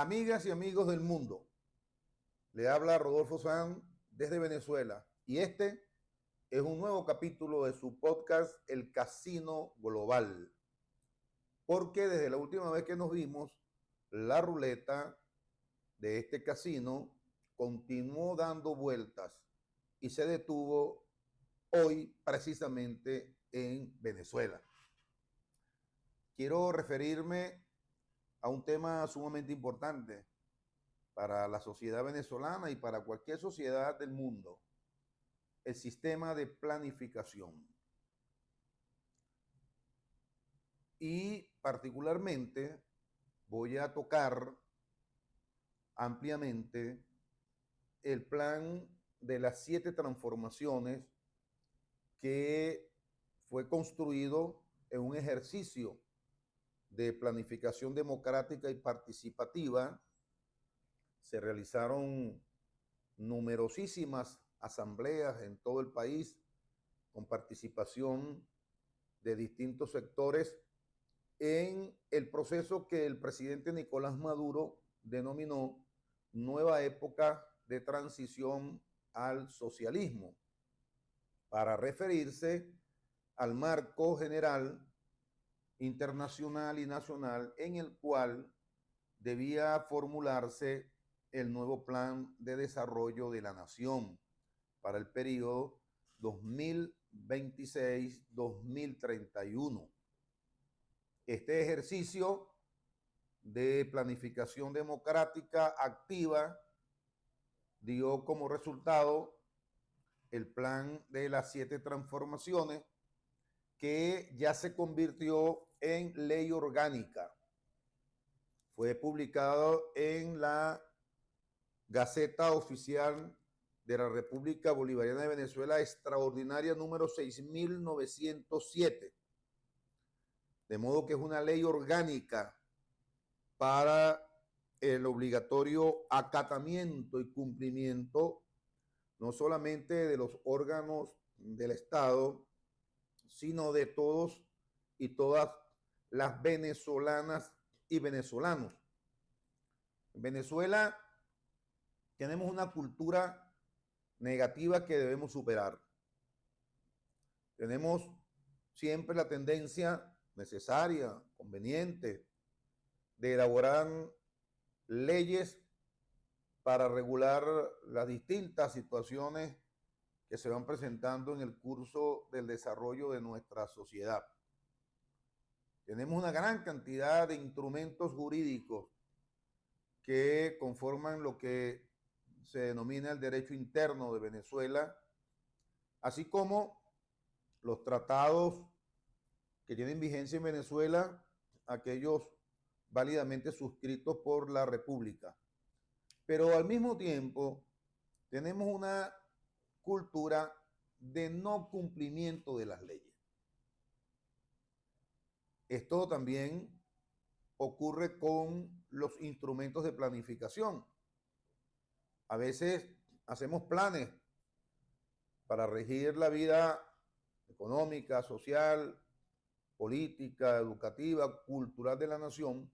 Amigas y amigos del mundo, le habla Rodolfo Sanz desde Venezuela y este es un nuevo capítulo de su podcast El Casino Global. Porque desde la última vez que nos vimos, la ruleta de este casino continuó dando vueltas y se detuvo hoy precisamente en Venezuela. Quiero referirme a un tema sumamente importante para la sociedad venezolana y para cualquier sociedad del mundo: el sistema de planificación. Y particularmente voy a tocar ampliamente el plan de las 7 transformaciones que fue construido en un ejercicio de planificación democrática y participativa. Se realizaron numerosísimas asambleas en todo el país con participación de distintos sectores en el proceso que el presidente Nicolás Maduro denominó nueva época de transición al socialismo, para referirse al marco general internacional y nacional en el cual debía formularse el nuevo plan de desarrollo de la nación para el periodo 2026-2031. Este ejercicio de planificación democrática activa dio como resultado el plan de las 7 transformaciones, que ya se convirtió en ley orgánica. Fue publicado en la Gaceta Oficial de la República Bolivariana de Venezuela, extraordinaria número 6907. De modo que es una ley orgánica para el obligatorio acatamiento y cumplimiento no solamente de los órganos del Estado, sino de todos y todas las venezolanas y venezolanos. En Venezuela tenemos una cultura negativa que debemos superar. Tenemos siempre la tendencia necesaria, conveniente, de elaborar leyes para regular las distintas situaciones que se van presentando en el curso del desarrollo de nuestra sociedad. Tenemos una gran cantidad de instrumentos jurídicos que conforman lo que se denomina el derecho interno de Venezuela, así como los tratados que tienen vigencia en Venezuela, aquellos válidamente suscritos por la República. Pero al mismo tiempo tenemos una cultura de no cumplimiento de las leyes. Esto también ocurre con los instrumentos de planificación. A veces hacemos planes para regir la vida económica, social, política, educativa, cultural de la nación,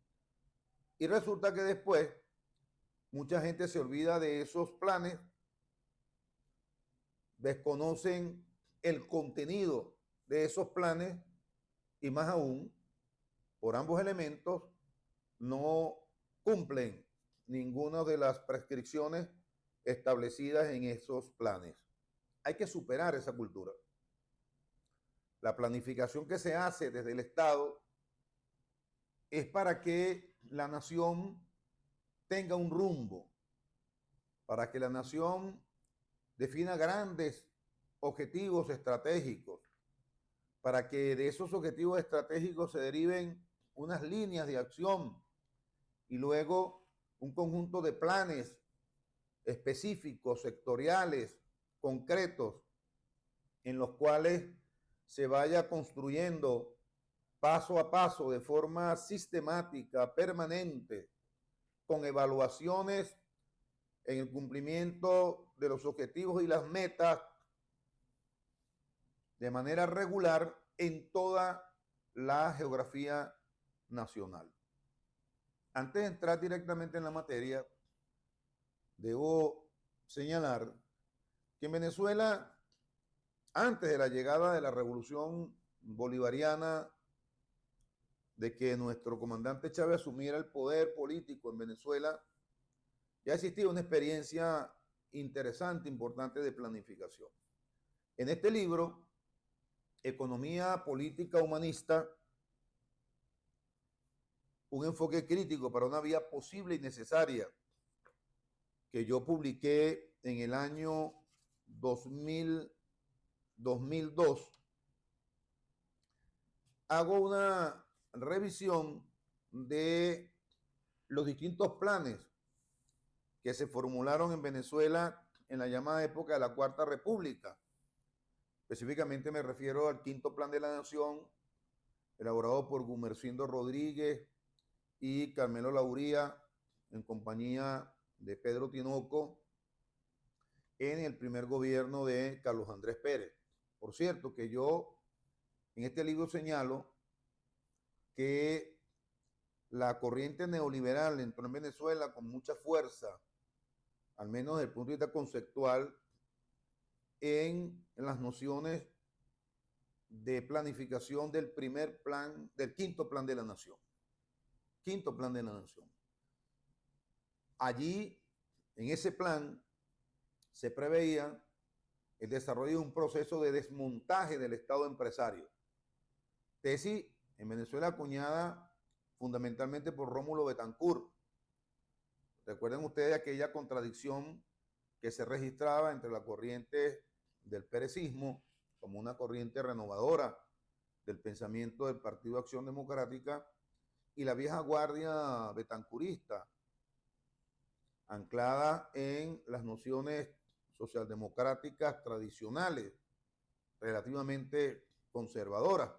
y resulta que después mucha gente se olvida de esos planes, desconocen el contenido de esos planes y más aún, por ambos elementos, no cumplen ninguna de las prescripciones establecidas en esos planes. Hay que superar esa cultura. La planificación que se hace desde el Estado es para que la nación tenga un rumbo, para que la nación defina grandes objetivos estratégicos, para que de esos objetivos estratégicos se deriven unas líneas de acción y luego un conjunto de planes específicos, sectoriales, concretos, en los cuales se vaya construyendo paso a paso, de forma sistemática, permanente, con evaluaciones en el cumplimiento de los objetivos y las metas de manera regular en toda la geografía nacional. Antes de entrar directamente en la materia, debo señalar que en Venezuela, antes de la llegada de la revolución bolivariana, de que nuestro comandante Chávez asumiera el poder político en Venezuela, ya existía una experiencia interesante, importante de planificación. En este libro, Economía Política Humanista, un enfoque crítico para una vía posible y necesaria, que yo publiqué en el año 2002, hago una revisión de los distintos planes que se formularon en Venezuela en la llamada época de la Cuarta República. Específicamente me refiero al quinto plan de la nación, elaborado por Gumersindo Rodríguez y Carmelo Lauría, en compañía de Pedro Tinoco, en el primer gobierno de Carlos Andrés Pérez. Por cierto, que yo en este libro señalo que la corriente neoliberal entró en Venezuela con mucha fuerza, al menos desde el punto de vista conceptual, en las nociones de planificación del primer plan, del quinto plan de la nación. Quinto plan de la nación. Allí, en ese plan, se preveía el desarrollo de un proceso de desmontaje del Estado empresario. Tesis en Venezuela acuñada fundamentalmente por Rómulo Betancourt. Recuerden ustedes aquella contradicción que se registraba entre la corriente del perecismo como una corriente renovadora del pensamiento del Partido Acción Democrática y la vieja guardia betancurista, anclada en las nociones socialdemocráticas tradicionales, relativamente conservadoras.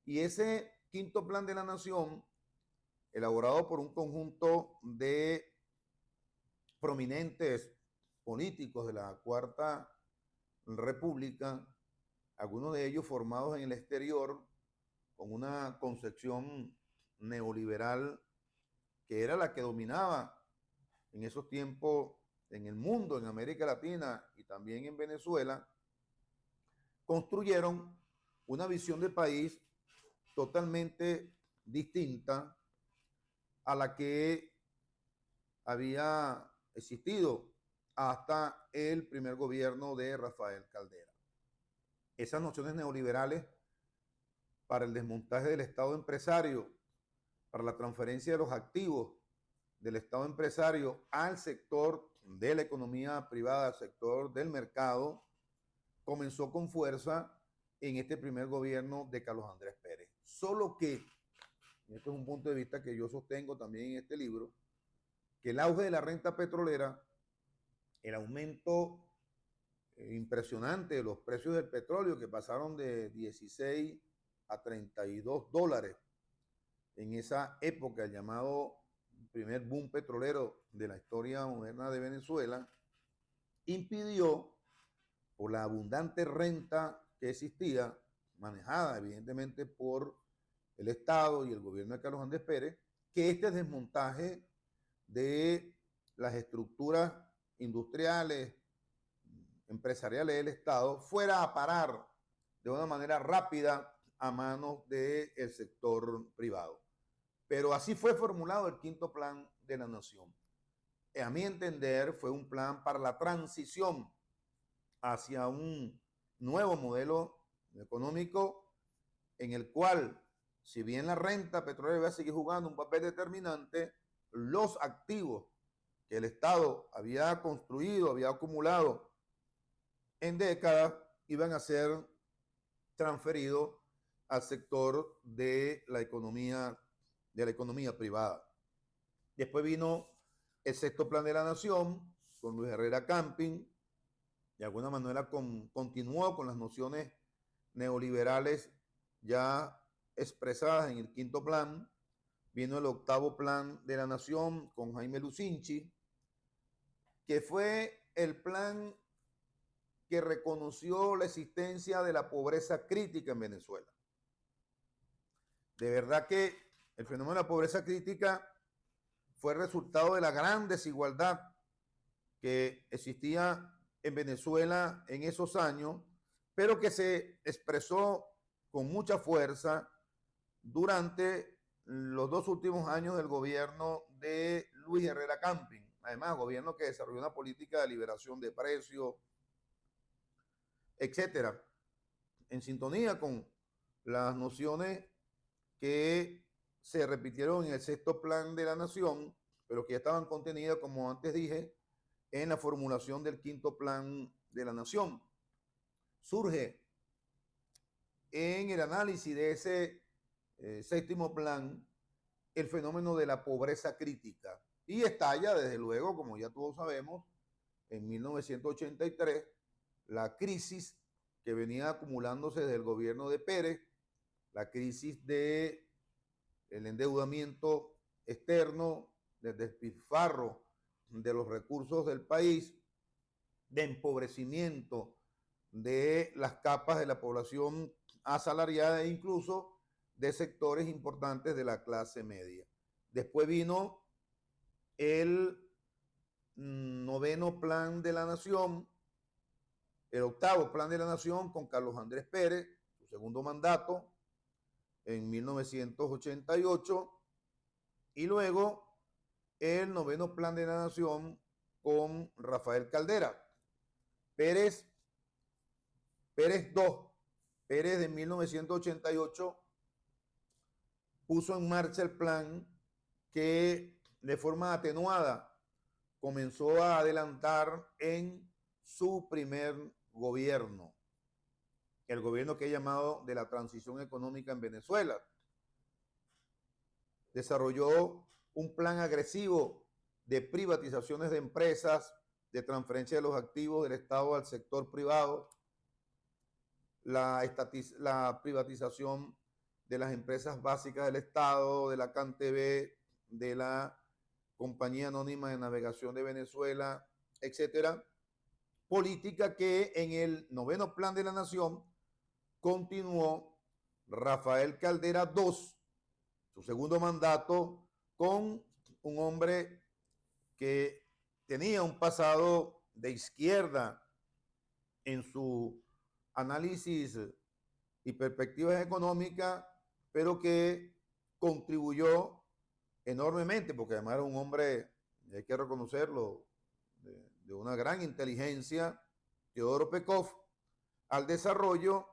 Y ese quinto plan de la nación, elaborado por un conjunto de prominentes políticos de la Cuarta República, algunos de ellos formados en el exterior, con una concepción neoliberal que era la que dominaba en esos tiempos en el mundo, en América Latina y también en Venezuela, construyeron una visión de país totalmente distinta a la que había existido hasta el primer gobierno de Rafael Caldera. Esas nociones neoliberales para el desmontaje del Estado empresario, para la transferencia de los activos del Estado empresario al sector de la economía privada, al sector del mercado, comenzó con fuerza en este primer gobierno de Carlos Andrés Pérez. Solo que, y este es un punto de vista que yo sostengo también en este libro, que el auge de la renta petrolera, el aumento impresionante de los precios del petróleo que pasaron de 16 a 32 dólares en esa época, el llamado primer boom petrolero de la historia moderna de Venezuela, impidió, por la abundante renta que existía, manejada evidentemente por el Estado y el gobierno de Carlos Andrés Pérez, que este desmontaje de las estructuras industriales, empresariales del Estado fuera a parar de una manera rápida a manos del sector privado. Pero así fue formulado el quinto plan de la nación. A mi entender, fue un plan para la transición hacia un nuevo modelo económico en el cual, si bien la renta petrolera va a seguir jugando un papel determinante, los activos que el Estado había construido, había acumulado en décadas, iban a ser transferidos al sector de la economía privada. Después vino el sexto plan de la nación con Luis Herrera Camping, de alguna manera continuó con las nociones neoliberales ya expresadas en el quinto plan. Vino el octavo plan de la nación con Jaime Lucinchi, que fue el plan que reconoció la existencia de la pobreza crítica en Venezuela. De verdad que el fenómeno de la pobreza crítica fue resultado de la gran desigualdad que existía en Venezuela en esos años, pero que se expresó con mucha fuerza durante los 2 últimos años del gobierno de Luis Herrera Camping. Además, gobierno que desarrolló una política de liberación de precios, etcétera, en sintonía con las nociones que se repitieron en el sexto plan de la nación, pero que ya estaban contenidas, como antes dije, en la formulación del quinto plan de la nación. Surge en el análisis de ese séptimo plan el fenómeno de la pobreza crítica y estalla, desde luego, como ya todos sabemos, en 1983, la crisis que venía acumulándose desde el gobierno de Pérez, la crisis de el endeudamiento externo, del despilfarro de los recursos del país, de empobrecimiento de las capas de la población asalariada e incluso de sectores importantes de la clase media. Después vino el noveno plan de la nación, el octavo plan de la nación con Carlos Andrés Pérez, su segundo mandato en 1988, y luego el noveno plan de la nación con Rafael Caldera. Pérez II, Pérez de 1988 puso en marcha el plan que de forma atenuada comenzó a adelantar en su primer gobierno, el gobierno que he llamado de la transición económica en Venezuela. Desarrolló un plan agresivo de privatizaciones de empresas, de transferencia de los activos del Estado al sector privado, la privatización de las empresas básicas del Estado, de la CanTV, de la Compañía Anónima de Navegación de Venezuela, etcétera. Política que en el noveno plan de la nación continuó Rafael Caldera II, su segundo mandato, con un hombre que tenía un pasado de izquierda en su análisis y perspectivas económicas, pero que contribuyó enormemente, porque además era un hombre, hay que reconocerlo, de una gran inteligencia, Teodoro Pekov, al desarrollo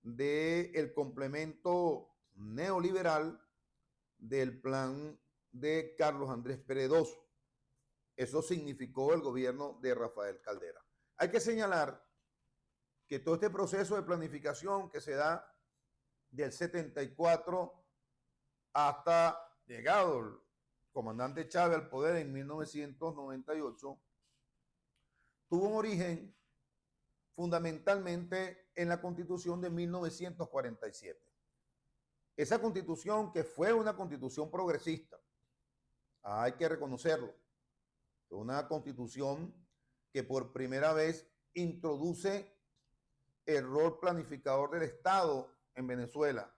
del complemento neoliberal del plan de Carlos Andrés Pérez II. Eso significó el gobierno de Rafael Caldera. Hay que señalar que todo este proceso de planificación que se da del 74 hasta llegado el comandante Chávez al poder en 1998, tuvo un origen fundamentalmente en la Constitución de 1947. Esa Constitución, que fue una Constitución progresista, hay que reconocerlo, una Constitución que por primera vez introduce el rol planificador del Estado en Venezuela.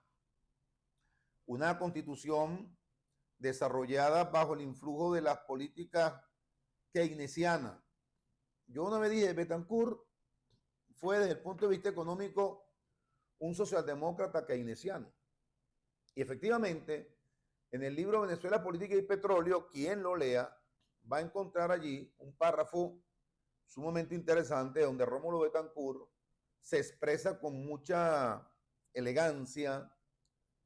Una Constitución desarrollada bajo el influjo de las políticas keynesianas. Yo una vez dije, Betancourt fue desde el punto de vista económico un socialdemócrata keynesiano. Y efectivamente, en el libro Venezuela, Política y Petróleo, quien lo lea va a encontrar allí un párrafo sumamente interesante donde Rómulo Betancourt se expresa con mucha elegancia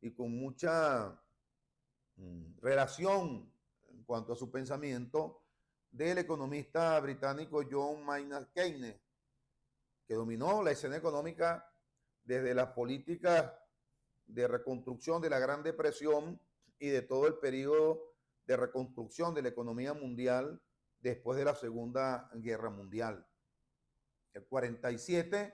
y con mucha relación en cuanto a su pensamiento del economista británico John Maynard Keynes, que dominó la escena económica desde las políticas de reconstrucción de la Gran Depresión y de todo el periodo de reconstrucción de la economía mundial después de la Segunda Guerra Mundial. El 47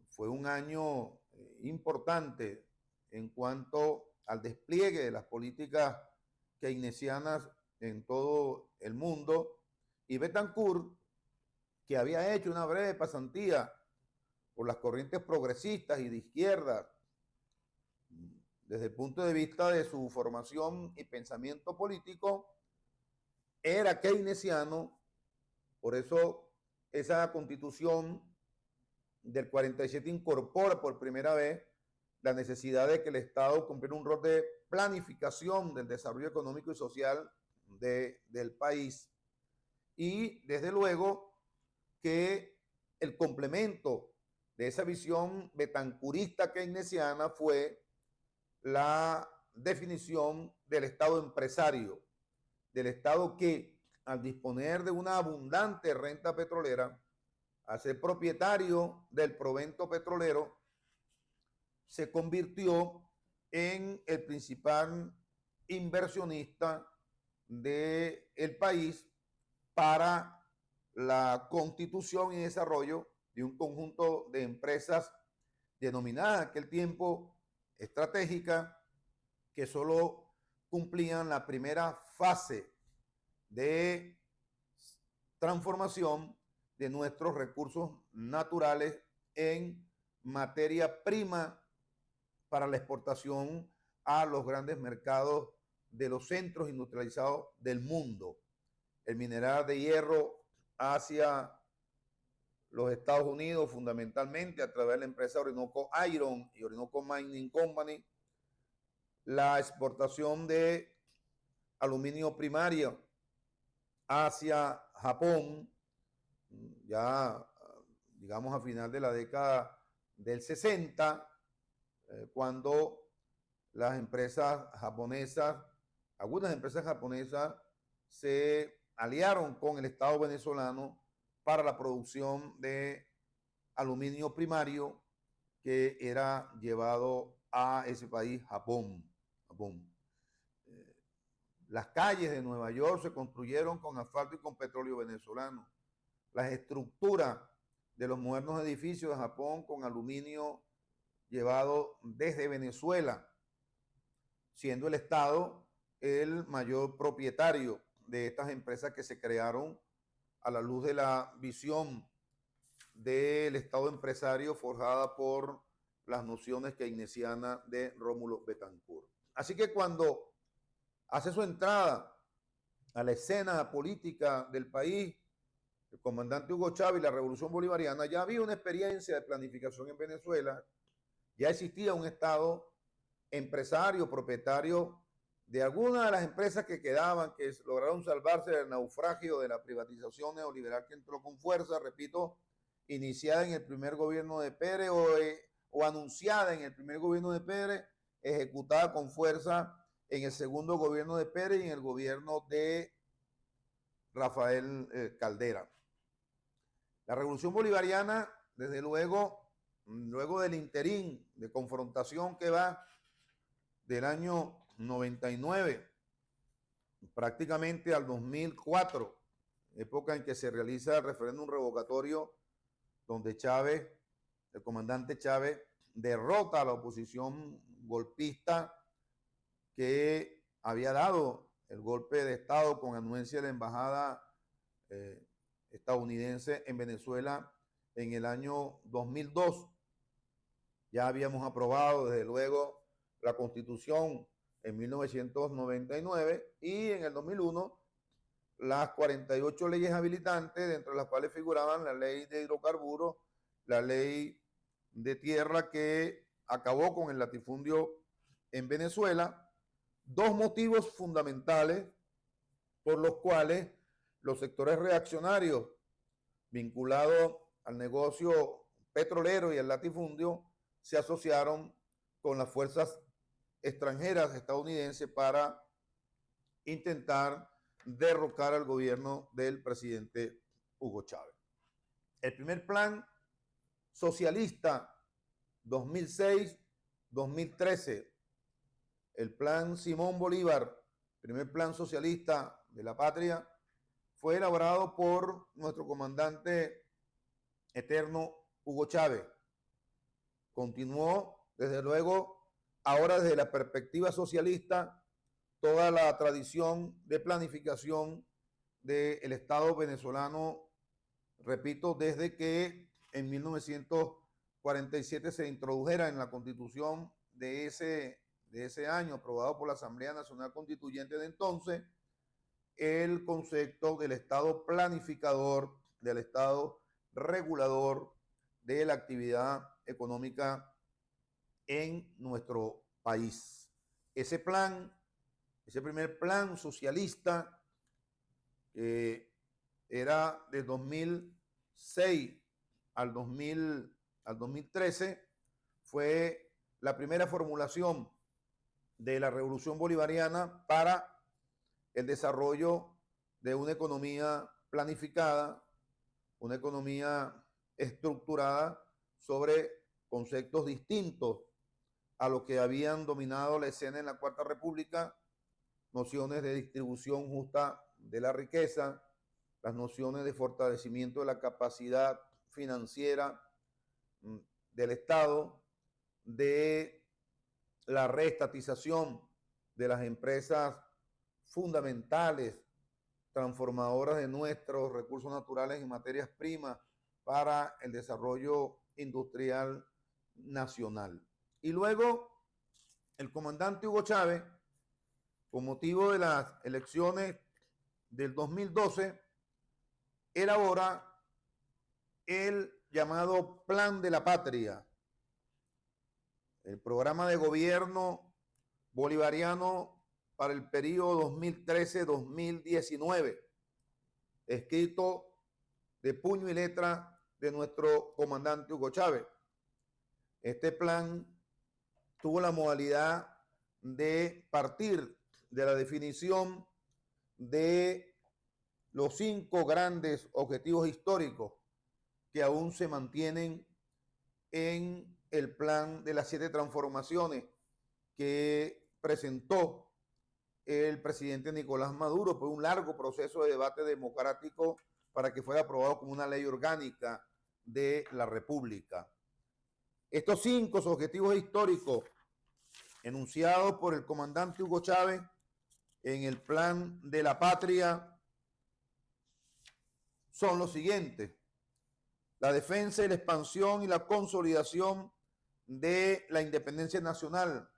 fue un año importante en cuanto al despliegue de las políticas keynesianas en todo el mundo, y Betancourt, que había hecho una breve pasantía por las corrientes progresistas y de izquierda, desde el punto de vista de su formación y pensamiento político, era keynesiano, por eso esa constitución del 47 incorpora por primera vez la necesidad de que el Estado cumpliera un rol de planificación del desarrollo económico y social del país. Y desde luego que el complemento de esa visión betancurista keynesiana fue la definición del Estado empresario, del Estado que al disponer de una abundante renta petrolera, al ser propietario del provento petrolero, se convirtió en el principal inversionista del país para la constitución y desarrollo de un conjunto de empresas denominadas en aquel tiempo estratégicas, que solo cumplían la primera fase de transformación de nuestros recursos naturales en materia prima para la exportación a los grandes mercados de los centros industrializados del mundo. El mineral de hierro hacia los Estados Unidos, fundamentalmente a través de la empresa Orinoco Iron y Orinoco Mining Company, la exportación de aluminio primario hacia Japón, ya digamos a final de la década del 60, cuando las empresas japonesas, algunas empresas japonesas se aliaron con el Estado venezolano para la producción de aluminio primario que era llevado a ese país, Japón. Las calles de Nueva York se construyeron con asfalto y con petróleo venezolano. Las estructuras de los modernos edificios de Japón con aluminio llevado desde Venezuela, siendo el Estado el mayor propietario de estas empresas que se crearon a la luz de la visión del Estado empresario forjada por las nociones keynesianas de Rómulo Betancourt. Así que cuando hace su entrada a la escena política del país el comandante Hugo Chávez y la Revolución Bolivariana, ya había una experiencia de planificación en Venezuela, ya existía un Estado empresario, propietario de algunas de las empresas que quedaban, que lograron salvarse del naufragio de la privatización neoliberal que entró con fuerza, repito, iniciada en el primer gobierno de Pérez o anunciada en el primer gobierno de Pérez, ejecutada con fuerza en el segundo gobierno de Pérez y en el gobierno de Rafael Caldera. La Revolución Bolivariana, desde luego, luego del interín de confrontación que va del año 99 prácticamente al 2004, época en que se realiza el referéndum revocatorio, donde Chávez, el comandante Chávez, derrota a la oposición golpista que había dado el golpe de Estado con anuencia de la embajada estadounidense en Venezuela en el año 2002. Ya habíamos aprobado, desde luego, la Constitución en 1999 y en el 2001 las 48 leyes habilitantes, dentro de las cuales figuraban la ley de hidrocarburos, la ley de tierra que acabó con el latifundio en Venezuela. Dos motivos fundamentales por los cuales los sectores reaccionarios vinculados al negocio petrolero y al latifundio se asociaron con las fuerzas extranjeras estadounidenses para intentar derrocar al gobierno del presidente Hugo Chávez. El primer plan socialista 2006-2013, el plan Simón Bolívar, primer plan socialista de la patria, fue elaborado por nuestro comandante eterno Hugo Chávez. Continuó, desde luego, ahora desde la perspectiva socialista, toda la tradición de planificación del Estado venezolano, repito, desde que en 1947 se introdujera en la Constitución de ese año, aprobado por la Asamblea Nacional Constituyente de entonces, el concepto del Estado planificador, del Estado regulador de la actividad económica en nuestro país. Ese plan, ese primer plan socialista, era de 2006 al 2013, fue la primera formulación de la Revolución Bolivariana para el desarrollo de una economía planificada, una economía estructurada sobre conceptos distintos a lo que habían dominado la escena en la Cuarta República, nociones de distribución justa de la riqueza, las nociones de fortalecimiento de la capacidad financiera del Estado, de la reestatización de las empresas fundamentales, transformadoras de nuestros recursos naturales y materias primas para el desarrollo industrial nacional. Y luego el comandante Hugo Chávez, con motivo de las elecciones del 2012, elabora el llamado Plan de la Patria, el programa de gobierno bolivariano para el periodo 2013-2019, escrito de puño y letra de nuestro comandante Hugo Chávez. Este plan tuvo la modalidad de partir de la definición de los 5 grandes objetivos históricos que aún se mantienen en el plan de las 7 transformaciones que presentó el presidente Nicolás Maduro por un largo proceso de debate democrático para que fuera aprobado como una ley orgánica de la República. Estos 5 objetivos históricos enunciados por el comandante Hugo Chávez en el Plan de la Patria son los siguientes: la defensa y la expansión y la consolidación de la independencia nacional,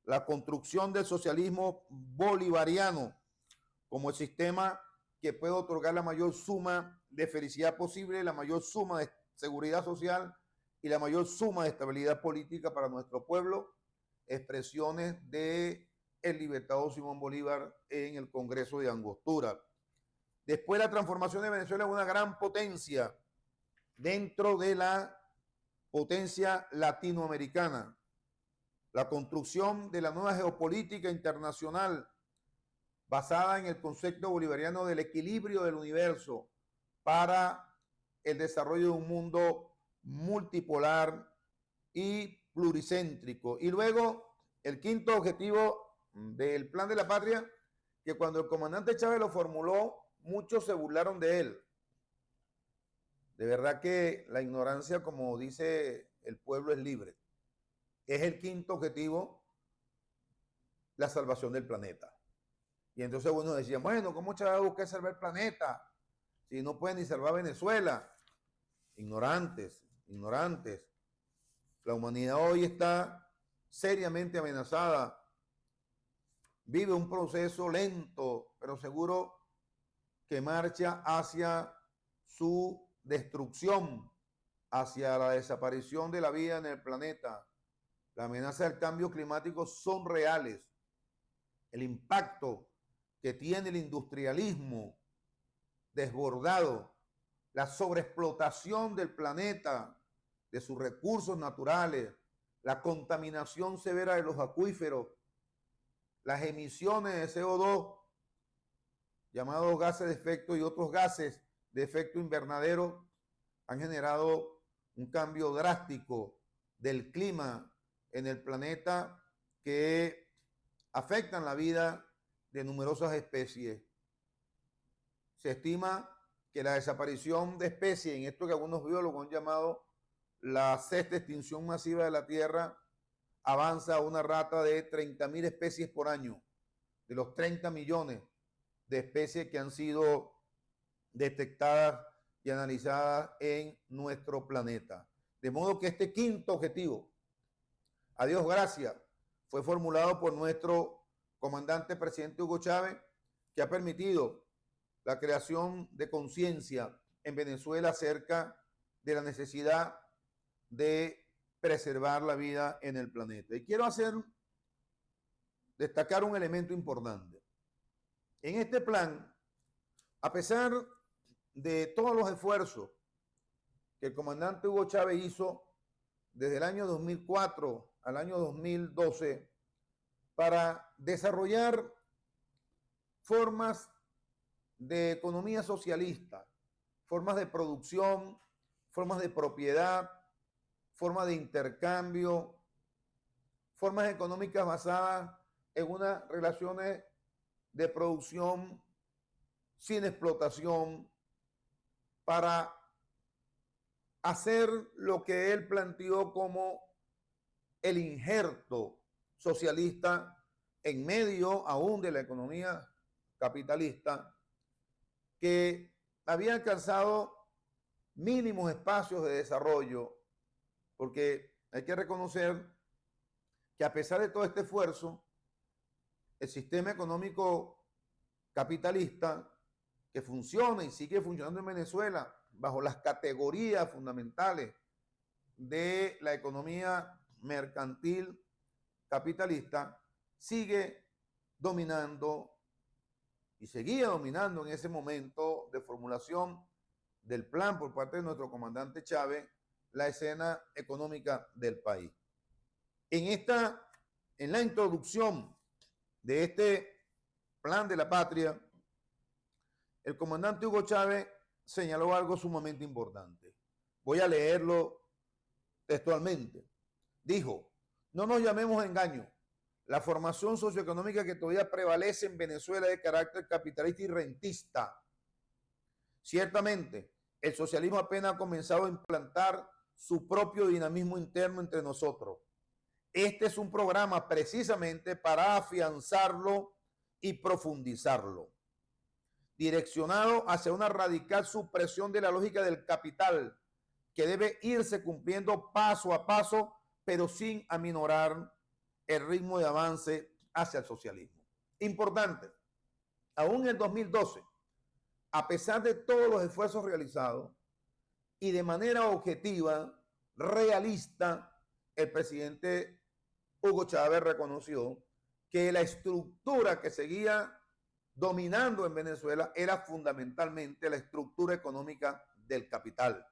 la construcción del socialismo bolivariano como el sistema que puede otorgar la mayor suma de felicidad posible, la mayor suma de seguridad social y la mayor suma de estabilidad política para nuestro pueblo, expresiones de el libertador Simón Bolívar en el Congreso de Angostura. Después, la transformación de Venezuela en una gran potencia dentro de la potencia latinoamericana, la construcción de la nueva geopolítica internacional basada en el concepto bolivariano del equilibrio del universo para el desarrollo de un mundo multipolar y pluricéntrico. Y luego el 5º objetivo del Plan de la Patria, que cuando el comandante Chávez lo formuló, muchos se burlaron de él. De verdad que la ignorancia, como dice el pueblo, es libre. Es el 5º objetivo, la salvación del planeta. Y entonces uno decía, bueno, ¿cómo Chávez busca salvar el planeta si no puede ni salvar Venezuela? Ignorantes, ignorantes. La humanidad hoy está seriamente amenazada. Vive un proceso lento, pero seguro, que marcha hacia su destrucción, hacia la desaparición de la vida en el planeta. La amenaza del cambio climático son reales. El impacto que tiene el industrialismo desbordado, la sobreexplotación del planeta, de sus recursos naturales, la contaminación severa de los acuíferos, las emisiones de CO2, llamados gases de efecto, y otros gases de efecto invernadero, han generado un cambio drástico del clima en el planeta que afectan la vida de numerosas especies. Se estima que la desaparición de especies, en esto que algunos biólogos han llamado la 6ª extinción masiva de la Tierra, avanza a una rata de 30.000 especies por año, de los 30 millones de especies que han sido detectadas y analizadas en nuestro planeta. De modo que este 5º objetivo, a Dios gracias, fue formulado por nuestro comandante presidente Hugo Chávez, que ha permitido la creación de conciencia en Venezuela acerca de la necesidad de preservar la vida en el planeta. Y quiero destacar un elemento importante. En este plan, a pesar de todos los esfuerzos que el comandante Hugo Chávez hizo desde el año 2004 al año 2012 para desarrollar formas de economía socialista, formas de producción, formas de propiedad, formas de intercambio, formas económicas basadas en unas relaciones de producción sin explotación, para hacer lo que él planteó como el injerto socialista en medio aún de la economía capitalista, que había alcanzado mínimos espacios de desarrollo, porque hay que reconocer que a pesar de todo este esfuerzo, el sistema económico capitalista que funciona y sigue funcionando en Venezuela bajo las categorías fundamentales de la economía mercantil capitalista, sigue dominando y seguía dominando en ese momento de formulación del plan por parte de nuestro comandante Chávez la escena económica del país. En la introducción de este plan de la patria, el comandante Hugo Chávez señaló algo sumamente importante. Voy a leerlo textualmente. Dijo: no nos llamemos a engaño. La formación socioeconómica que todavía prevalece en Venezuela es de carácter capitalista y rentista. Ciertamente, el socialismo apenas ha comenzado a implantar su propio dinamismo interno entre nosotros. Este es un programa precisamente para afianzarlo y profundizarlo, direccionado hacia una radical supresión de la lógica del capital, que debe irse cumpliendo paso a paso, pero sin aminorar el ritmo de avance hacia el socialismo. Importante, aún en el 2012, a pesar de todos los esfuerzos realizados y de manera objetiva, realista, el presidente Hugo Chávez reconoció que la estructura que seguía dominando en Venezuela era fundamentalmente la estructura económica del capital.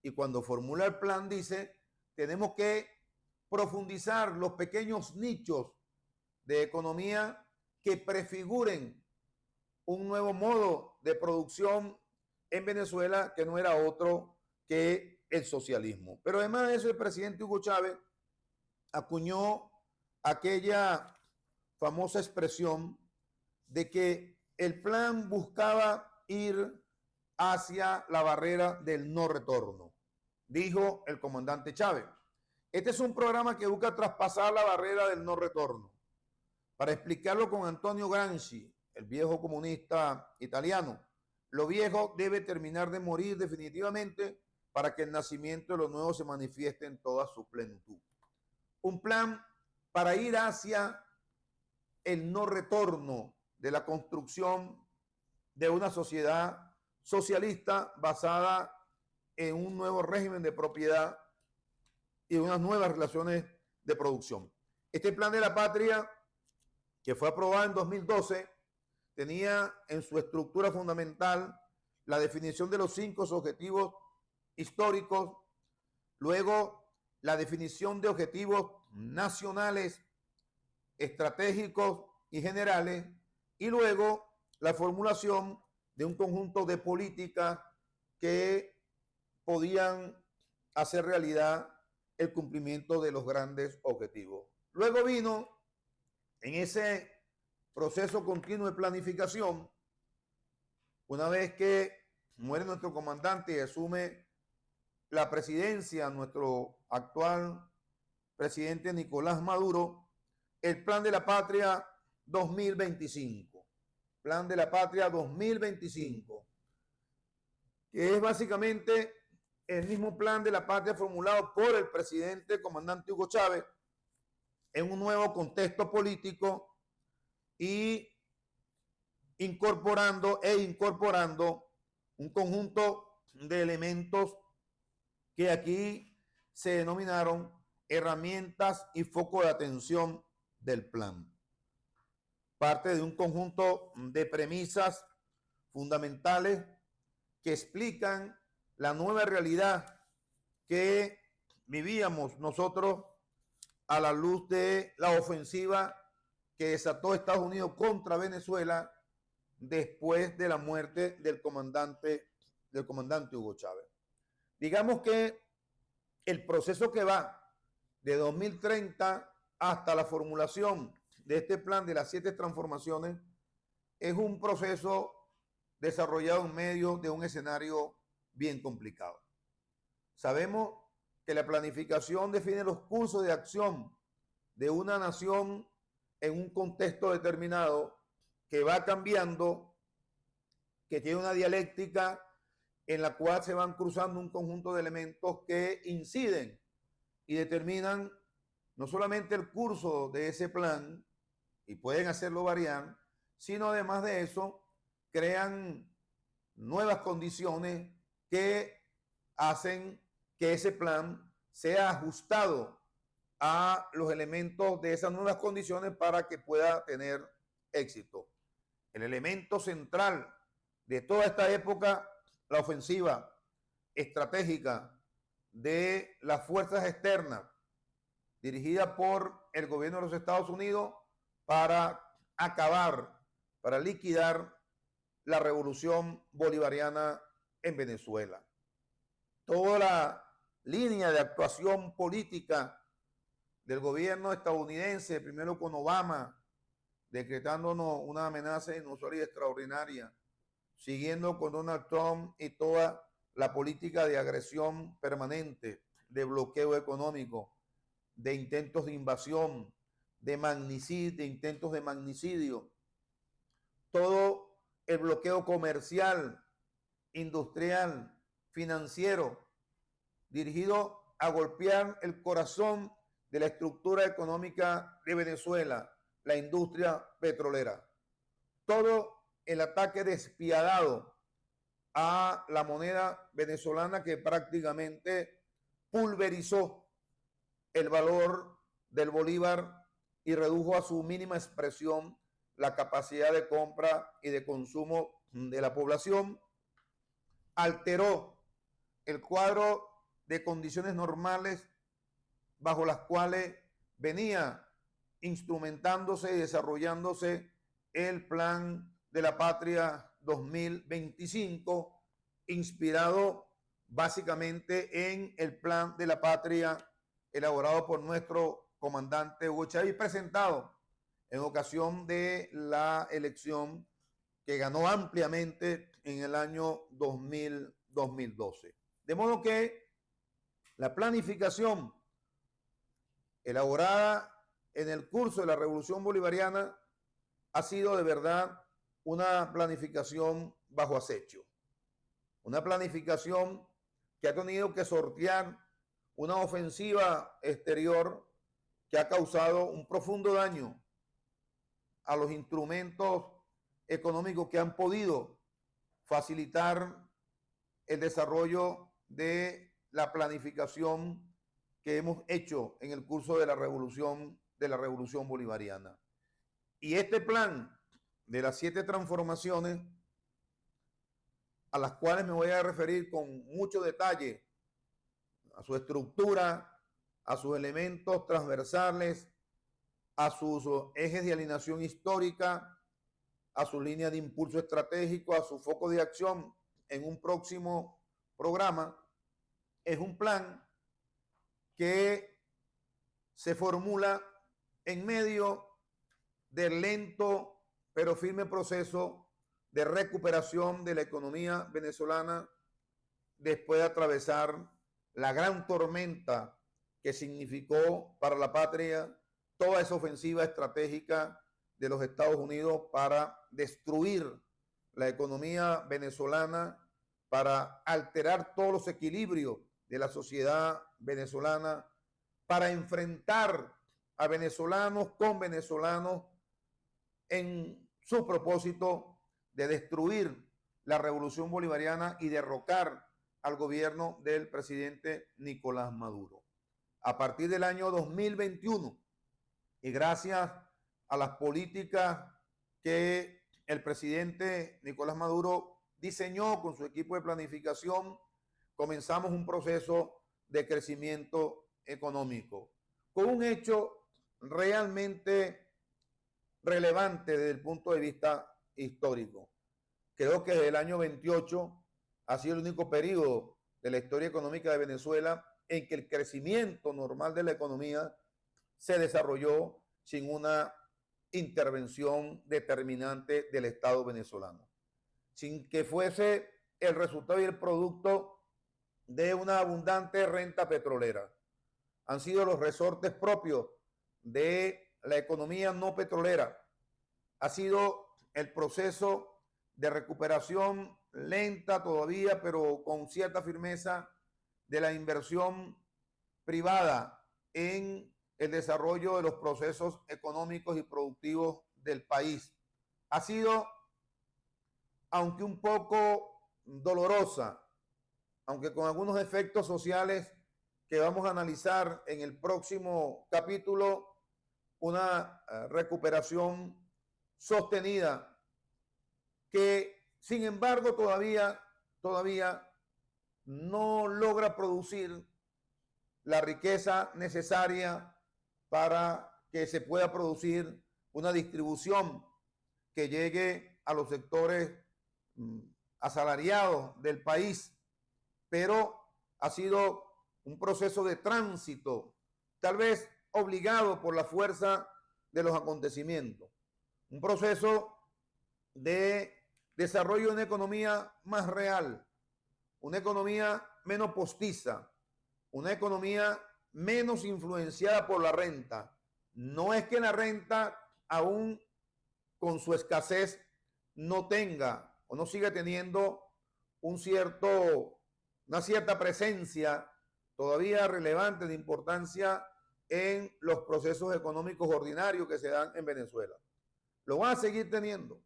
Y cuando formula el plan dice, tenemos que profundizar los pequeños nichos de economía que prefiguren un nuevo modo de producción en Venezuela que no era otro que el socialismo. Pero además de eso, el presidente Hugo Chávez acuñó aquella famosa expresión de que el plan buscaba ir hacia la barrera del no retorno. Dijo el comandante Chávez: este es un programa que busca traspasar la barrera del no retorno. Para explicarlo con Antonio Gramsci, el viejo comunista italiano, lo viejo debe terminar de morir definitivamente para que el nacimiento de lo nuevo se manifieste en toda su plenitud. Un plan para ir hacia el no retorno de la construcción de una sociedad socialista basada en un nuevo régimen de propiedad y unas nuevas relaciones de producción. Este plan de la patria, que fue aprobado en 2012, tenía en su estructura fundamental la definición de los 5 objetivos históricos, luego la definición de objetivos nacionales, estratégicos y generales, y luego la formulación de un conjunto de políticas que podían hacer realidad el cumplimiento de los grandes objetivos. Luego vino, en ese proceso continuo de planificación, una vez que muere nuestro comandante y asume la presidencia nuestro actual presidente Nicolás Maduro, el Plan de la Patria 2025. Plan de la Patria 2025, que es básicamente el mismo plan de la patria formulado por el presidente comandante Hugo Chávez en un nuevo contexto político y incorporando un conjunto de elementos que aquí se denominaron herramientas y foco de atención del plan. Parte de un conjunto de premisas fundamentales que explican la nueva realidad que vivíamos nosotros a la luz de la ofensiva que desató Estados Unidos contra Venezuela después de la muerte del comandante Hugo Chávez. Digamos que el proceso que va de 2030 hasta la formulación de este plan de las 7 transformaciones es un proceso desarrollado en medio de un escenario bien complicado. Sabemos que la planificación define los cursos de acción de una nación en un contexto determinado que va cambiando, que tiene una dialéctica en la cual se van cruzando un conjunto de elementos que inciden y determinan no solamente el curso de ese plan, y pueden hacerlo variar, sino además de eso, crean nuevas condiciones que hacen que ese plan sea ajustado a los elementos de esas nuevas condiciones para que pueda tener éxito. El elemento central de toda esta época, la ofensiva estratégica de las fuerzas externas dirigida por el gobierno de los Estados Unidos para acabar, para liquidar la revolución bolivariana en Venezuela. Toda la línea de actuación política del gobierno estadounidense, primero con Obama, decretándonos una amenaza inusual y extraordinaria, siguiendo con Donald Trump y toda la política de agresión permanente, de bloqueo económico, de intentos de invasión, de intentos de magnicidio, todo el bloqueo comercial, industrial, financiero, dirigido a golpear el corazón de la estructura económica de Venezuela, la industria petrolera. Todo el ataque despiadado a la moneda venezolana que prácticamente pulverizó el valor del bolívar y redujo a su mínima expresión la capacidad de compra y de consumo de la población, alteró el cuadro de condiciones normales bajo las cuales venía instrumentándose y desarrollándose el Plan de la Patria 2025, inspirado básicamente en el Plan de la Patria elaborado por nuestro comandante Hugo Chávez, presentado en ocasión de la elección que ganó ampliamente en el año 2012. De modo que la planificación elaborada en el curso de la Revolución Bolivariana ha sido de verdad una planificación bajo acecho, una planificación que ha tenido que sortear una ofensiva exterior que ha causado un profundo daño a los instrumentos económicos que han podido facilitar el desarrollo de la planificación que hemos hecho en el curso de la revolución bolivariana. Y este plan de las 7 transformaciones, a las cuales me voy a referir con mucho detalle, a su estructura, a sus elementos transversales, a sus ejes de alineación histórica, a su línea de impulso estratégico, a su foco de acción en un próximo programa, es un plan que se formula en medio del lento pero firme proceso de recuperación de la economía venezolana después de atravesar la gran tormenta que significó para la patria toda esa ofensiva estratégica de los Estados Unidos para destruir la economía venezolana, para alterar todos los equilibrios de la sociedad venezolana, para enfrentar a venezolanos con venezolanos en su propósito de destruir la revolución bolivariana y derrocar al gobierno del presidente Nicolás Maduro. A partir del año 2021 y gracias a las políticas que el presidente Nicolás Maduro diseñó con su equipo de planificación, comenzamos un proceso de crecimiento económico con un hecho realmente relevante desde el punto de vista histórico. Creo que desde el año 28 ha sido el único periodo de la historia económica de Venezuela en que el crecimiento normal de la economía se desarrolló sin una intervención determinante del Estado venezolano, sin que fuese el resultado y el producto de una abundante renta petrolera. Han sido los resortes propios de la economía no petrolera. Ha sido el proceso de recuperación lenta todavía, pero con cierta firmeza, de la inversión privada en el desarrollo de los procesos económicos y productivos del país. Ha sido, aunque un poco dolorosa, aunque con algunos efectos sociales que vamos a analizar en el próximo capítulo, una recuperación sostenida que, sin embargo, todavía no logra producir la riqueza necesaria para que se pueda producir una distribución que llegue a los sectores asalariados del país, pero ha sido un proceso de tránsito, tal vez obligado por la fuerza de los acontecimientos, un proceso de desarrollo de una economía más real, una economía menos postiza, una economía menos influenciada por la renta. No es que la renta, aún con su escasez, no tenga o no siga teniendo una cierta presencia todavía relevante de importancia en los procesos económicos ordinarios que se dan en Venezuela. Lo van a seguir teniendo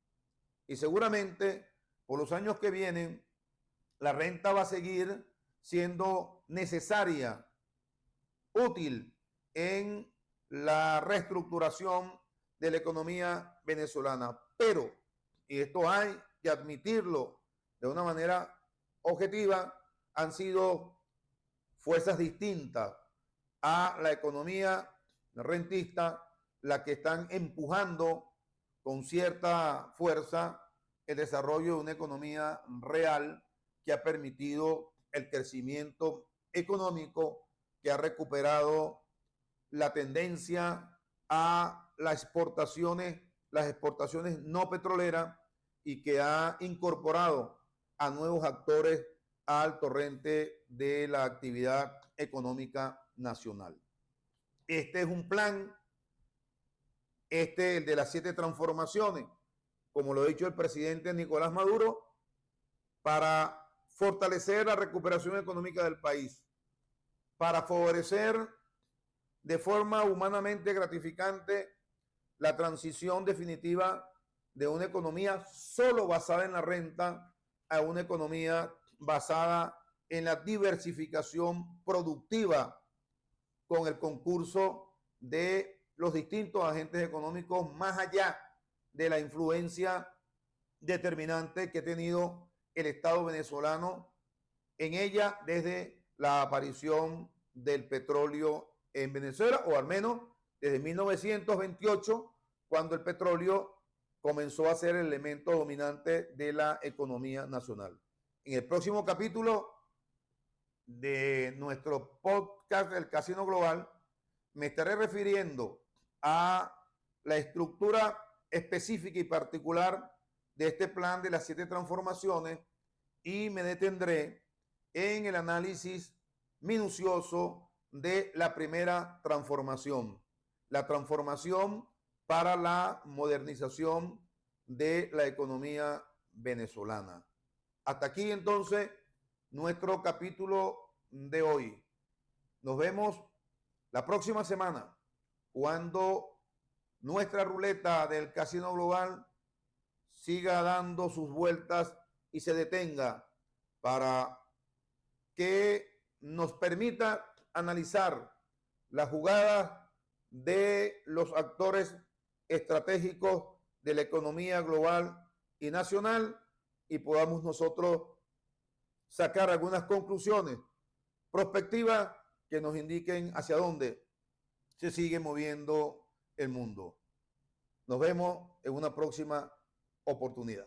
y seguramente por los años que vienen la renta va a seguir siendo necesaria, útil en la reestructuración de la economía venezolana. Pero, y esto hay que admitirlo de una manera objetiva, han sido fuerzas distintas a la economía rentista las que están empujando con cierta fuerza el desarrollo de una economía real que ha permitido el crecimiento económico, que ha recuperado la tendencia a las exportaciones no petroleras y que ha incorporado a nuevos actores al torrente de la actividad económica nacional. Este es un plan, el de las 7 transformaciones, como lo ha dicho el presidente Nicolás Maduro, para fortalecer la recuperación económica del país, para favorecer de forma humanamente gratificante la transición definitiva de una economía solo basada en la renta a una economía basada en la diversificación productiva con el concurso de los distintos agentes económicos más allá de la influencia determinante que ha tenido el Estado venezolano en ella desde la aparición del petróleo en Venezuela, o al menos desde 1928, cuando el petróleo comenzó a ser el elemento dominante de la economía nacional. En el próximo capítulo de nuestro podcast El Casino Global, me estaré refiriendo a la estructura específica y particular de este plan de las 7 transformaciones y me detendré en el análisis minucioso de la primera transformación, la transformación para la modernización de la economía venezolana. Hasta aquí entonces nuestro capítulo de hoy. Nos vemos la próxima semana cuando nuestra ruleta del Casino Global siga dando sus vueltas y se detenga para que nos permita analizar la jugada de los actores estratégicos de la economía global y nacional y podamos nosotros sacar algunas conclusiones prospectivas que nos indiquen hacia dónde se sigue moviendo el mundo. Nos vemos en una próxima oportunidad.